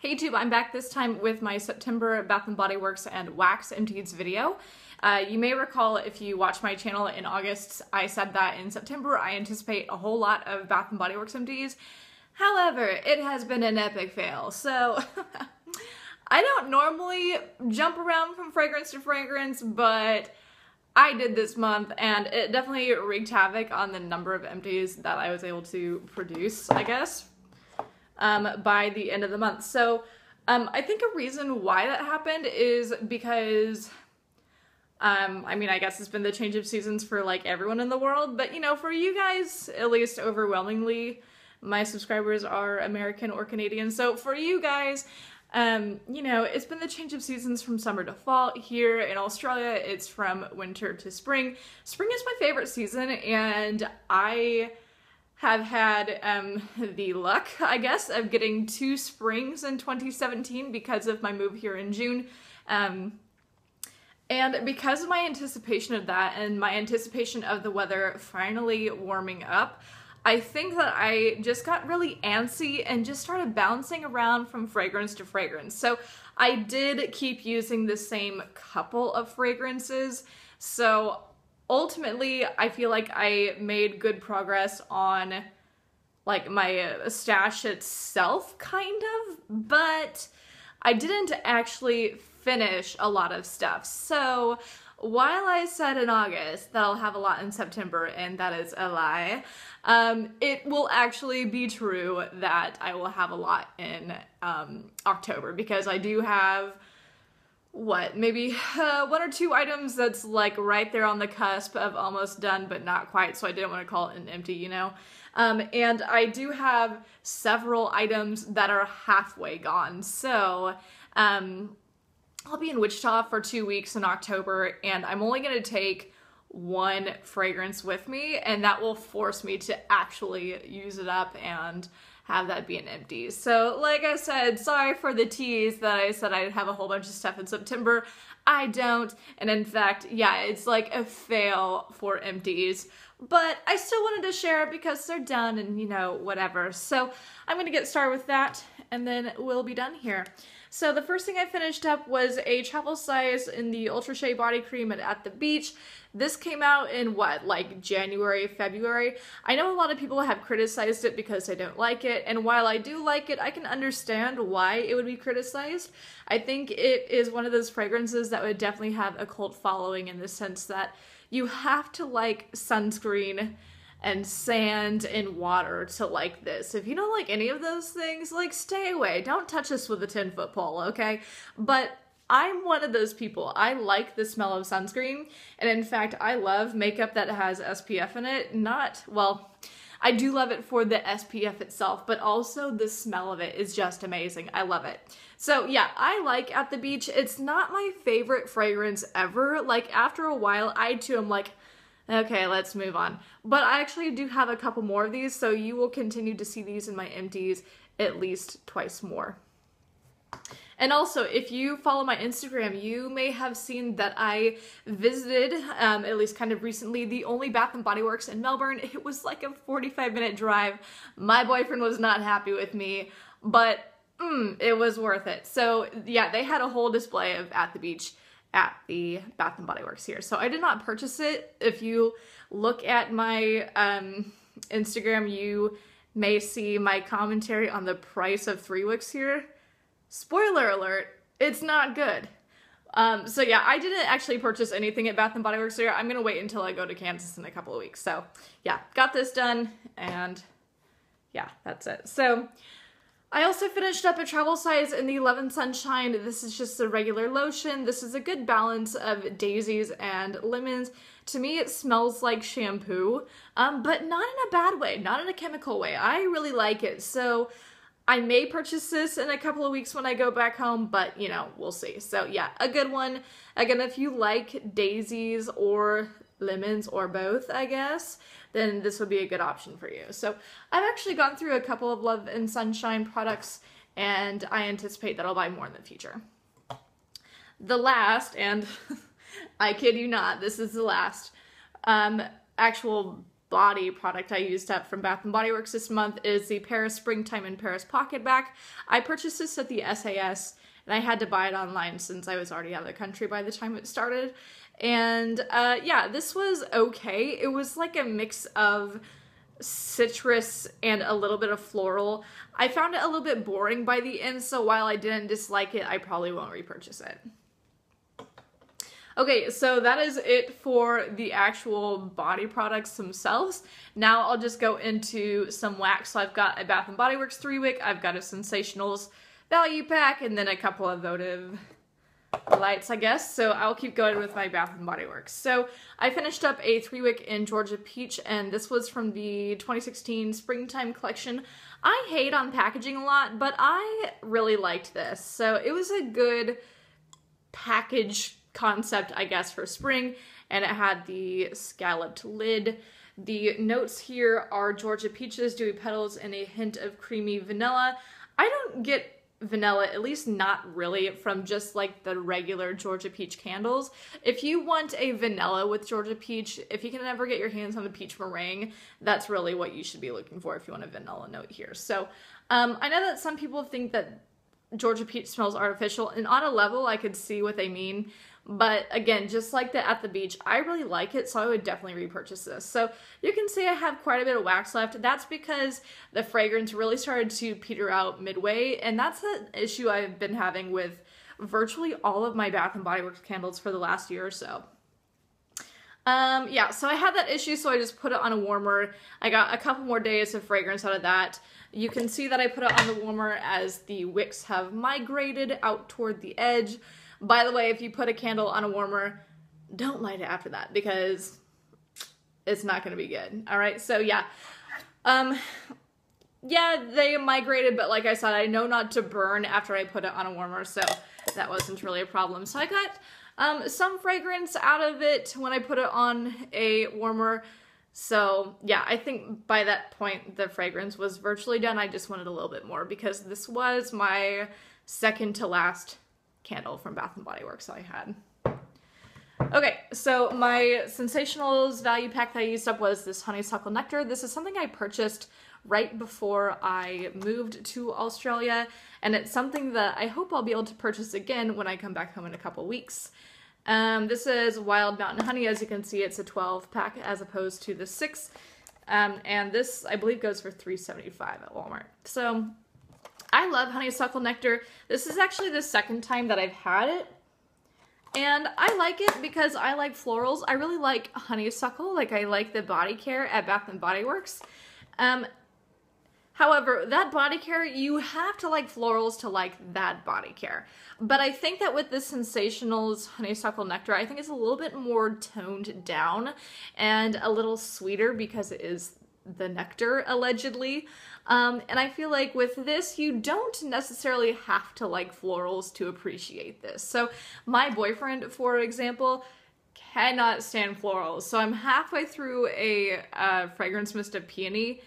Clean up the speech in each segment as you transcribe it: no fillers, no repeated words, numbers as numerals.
Hey YouTube, I'm back this time with my September Bath & Body Works and Wax Empties video. You may recall if you watched my channel in August, I said that in September I anticipate a whole lot of Bath & Body Works empties. However, it has been an epic fail, so I don't normally jump around from fragrance to fragrance, but I did this month and it definitely wreaked havoc on the number of empties that I was able to produce, I guess. By the end of the month. So I think a reason why that happened is because, I mean, I guess it's been the change of seasons for like everyone in the world, but you know, for you guys, at least overwhelmingly, my subscribers are American or Canadian. So for you guys, you know, it's been the change of seasons from summer to fall. Here in Australia, it's from winter to spring. Spring is my favorite season, and I have had the luck, I guess, of getting 2 springs in 2017 because of my move here in June. And because of my anticipation of that and my anticipation of the weather finally warming up, I think that I just got really antsy and just started bouncing around from fragrance to fragrance. So I did keep using the same couple of fragrances. So ultimately, I feel like I made good progress on like my stash itself, kind of, but I didn't actually finish a lot of stuff. So while I said in August that I'll have a lot in September, and that is a lie, it will actually be true that I will have a lot in October, because I do have maybe 1 or 2 items that's like right there on the cusp of almost done but not quite, so I didn't want to call it an empty, you know. And I do have several items that are halfway gone, so I'll be in Wichita for 2 weeks in October, and I'm only going to take 1 fragrance with me, and that will force me to actually use it up and have that be an empty. So like I said, sorry for the tease that I said I'd have a whole bunch of stuff in September. I don't, and in fact, yeah, it's like a fail for empties, but I still wanted to share it because they're done and, you know, whatever. So I'm gonna get started with that and then we'll be done here. So the first thing I finished up was a travel size in the Ultra Shea Body Cream at the beach. This came out in what, like January, February? I know a lot of people have criticized it because they don't like it, and while I do like it, I can understand why it would be criticized. I think it is one of those fragrances that would definitely have a cult following, in the sense that you have to like sunscreen and sand and water to like this. If you don't like any of those things, like, stay away. Don't touch this with a 10-foot pole, okay? But I'm one of those people. I like the smell of sunscreen, and in fact, I love makeup that has SPF in it. Well, I do love it for the SPF itself, but also the smell of it is just amazing. I love it. So yeah, I like At the Beach. It's not my favorite fragrance ever. Like, after a while, I too am like, okay, let's move on. But I actually do have a couple more of these, so you will continue to see these in my empties at least twice more. And also, if you follow my Instagram, you may have seen that I visited, at least kind of recently, the only Bath & Body Works in Melbourne. It was like a 45-minute drive. My boyfriend was not happy with me, but it was worth it. So yeah, they had a whole display of At the Beach at the Bath & Body Works here. So I did not purchase it. If you look at my Instagram, you may see my commentary on the price of 3 wicks here. Spoiler alert, it's not good. So yeah, I didn't actually purchase anything at Bath & Body Works here. I'm gonna wait until I go to Kansas in a couple of weeks. So yeah, got this done, and yeah, that's it. So I also finished up a travel size in the 11 Sunshine. This is just a regular lotion. This is a good balance of daisies and lemons. To me, it smells like shampoo, but not in a bad way, not in a chemical way. I really like it. So I may purchase this in a couple of weeks when I go back home, but you know, we'll see. So yeah, a good one. Again, if you like daisies or lemons or both, I guess, then this would be a good option for you. So I've actually gone through a couple of Love and Sunshine products, and I anticipate that I'll buy more in the future. The last, and I kid you not, this is the last actual body product I used up from Bath & Body Works this month is the Paris Springtime in Paris Pocket Back. I purchased this at the SAS, and I had to buy it online since I was already out of the country by the time it started. And yeah, this was okay. It was like a mix of citrus and a little bit of floral. I found it a little bit boring by the end, so while I didn't dislike it, I probably won't repurchase it. Okay, so that is it for the actual body products themselves. Now I'll just go into some wax. So I've got a Bath & Body Works 3-wick, I've got a Sensationals value pack, and then a couple of votive lights, I guess. So I'll keep going with my Bath & Body Works. So I finished up a 3-wick in Georgia Peach, and this was from the 2016 Springtime collection. I hate on packaging a lot, but I really liked this. So it was a good package concept, I guess, for spring, and it had the scalloped lid. The notes here are Georgia Peaches, dewy petals, and a hint of creamy vanilla. I don't get vanilla, at least not really, from just like the regular Georgia Peach candles. If you want a vanilla with Georgia Peach, if you can ever get your hands on the peach meringue, that's really what you should be looking for if you want a vanilla note here. So I know that some people think that Georgia Peach smells artificial, and on a level I could see what they mean. But again, just like the At the Beach, I really like it, so I would definitely repurchase this. So you can see I have quite a bit of wax left. That's because the fragrance really started to peter out midway, and that's an issue I've been having with virtually all of my Bath & Body Works candles for the last year or so. Yeah, so I had that issue, so I just put it on a warmer. I got a couple more days of fragrance out of that. You can see that I put it on the warmer as the wicks have migrated out toward the edge. By the way, if you put a candle on a warmer, don't light it after that because it's not going to be good. All right, so yeah. Yeah, they migrated, but like I said, I know not to burn after I put it on a warmer, so that wasn't really a problem. So I got some fragrance out of it when I put it on a warmer. So yeah, I think by that point, the fragrance was virtually done. I just wanted a little bit more because this was my second to last candle from Bath & Body Works I had. Okay, so my Sensationals value pack that I used up was this Honeysuckle Nectar. This is something I purchased right before I moved to Australia, and it's something that I hope I'll be able to purchase again when I come back home in a couple weeks. This is Wild Mountain Honey. As you can see, it's a 12 pack as opposed to the 6. And this, I believe, goes for $3.75 at Walmart. So I love Honeysuckle Nectar. This is actually the second time that I've had it. And I like it because I like florals. I really like honeysuckle. Like, I like the body care at Bath & Body Works. However, that body care, you have to like florals to like that body care. But I think that with the Sensationals Honeysuckle Nectar, I think it's a little bit more toned down and a little sweeter because it is the nectar, allegedly. And I feel like with this, you don't necessarily have to like florals to appreciate this. So my boyfriend, for example, cannot stand florals. So I'm halfway through a fragrance mist of peony.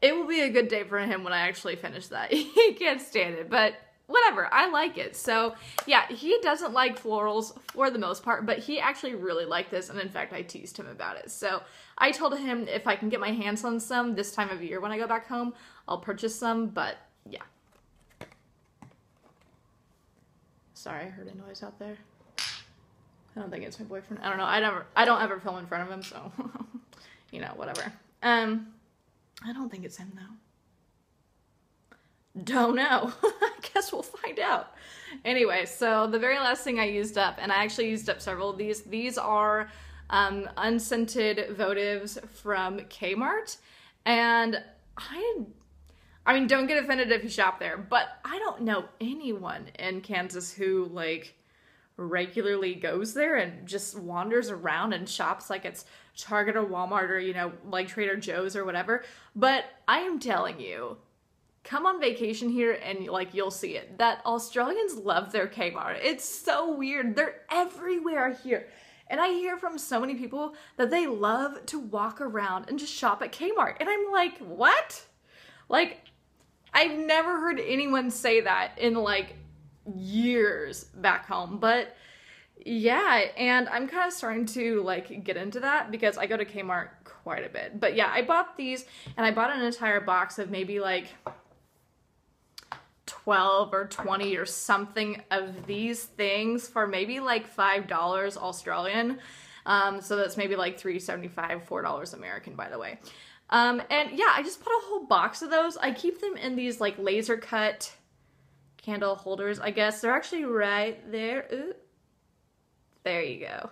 It will be a good day for him when I actually finish that. He can't stand it, but whatever, I like it. So yeah, he doesn't like florals for the most part, but he actually really liked this, and in fact I teased him about it. So I told him if I can get my hands on some this time of year when I go back home, I'll purchase some, but yeah. Sorry, I heard a noise out there. I don't think it's my boyfriend. I don't know, I don't ever film in front of him, so you know, whatever. I don't think it's him though. Don't know. I guess we'll find out. Anyway, so the very last thing I used up, and I actually used up several of these are unscented votives from Kmart. And I mean, don't get offended if you shop there, but I don't know anyone in Kansas who like regularly goes there and just wanders around and shops like it's Target or Walmart or, you know, like Trader Joe's or whatever. But I am telling you, come on vacation here and like you'll see it, that Australians love their Kmart. It's so weird. They're everywhere here. And I hear from so many people that they love to walk around and just shop at Kmart. And I'm like, what? Like, I've never heard anyone say that in like years back home. But yeah, and I'm kind of starting to like get into that because I go to Kmart quite a bit. But yeah, I bought these, and I bought an entire box of maybe like 12 or 20 or something of these things for maybe like $5 Australian. So that's maybe like $3.75, $4 American, by the way. And yeah, I just bought a whole box of those. I keep them in these like laser cut candle holders, I guess. They're actually right there. Ooh. There you go.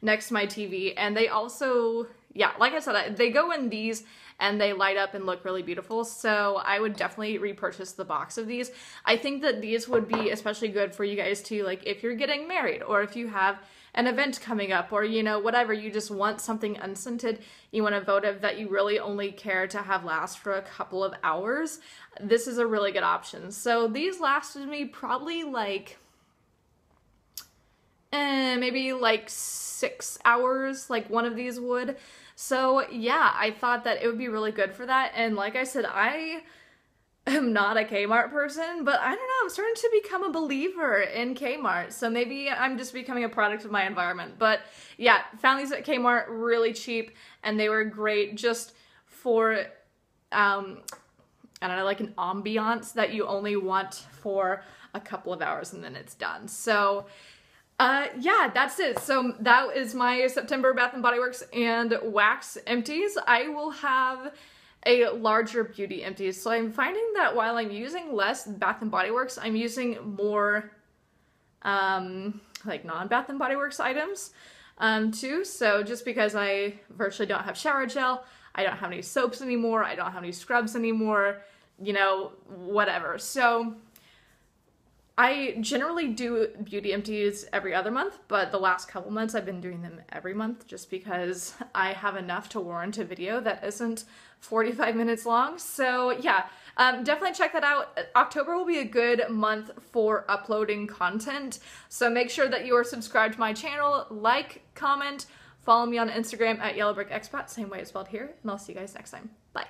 Next to my TV. And they also, yeah, like I said, they go in these and they light up and look really beautiful. So I would definitely repurchase the box of these. I think that these would be especially good for you guys too, like if you're getting married or if you have an event coming up or, you know, whatever, you just want something unscented, you want a votive that you really only care to have last for a couple of hours, this is a really good option. So these lasted me probably like, maybe like 6 hours, like one of these would. So yeah, I thought that it would be really good for that. And like I said, I am not a Kmart person, but I don't know, I'm starting to become a believer in Kmart. So maybe I'm just becoming a product of my environment. But yeah, found these at Kmart really cheap, and they were great just for, I don't know, like an ambiance that you only want for a couple of hours and then it's done. So yeah, that's it. So that is my September Bath & Body Works and Wax empties. I will have a larger beauty empties. So I'm finding that while I'm using less Bath & Body Works, I'm using more like non-Bath & Body Works items too. So just because I virtually don't have shower gel, I don't have any soaps anymore, I don't have any scrubs anymore, you know, whatever. So I generally do beauty empties every other month, but the last couple months I've been doing them every month just because I have enough to warrant a video that isn't 45 minutes long. So yeah, definitely check that out. October will be a good month for uploading content. So make sure that you are subscribed to my channel, like, comment, follow me on Instagram at yellowbrickexpat, same way it's spelled here, and I'll see you guys next time. Bye.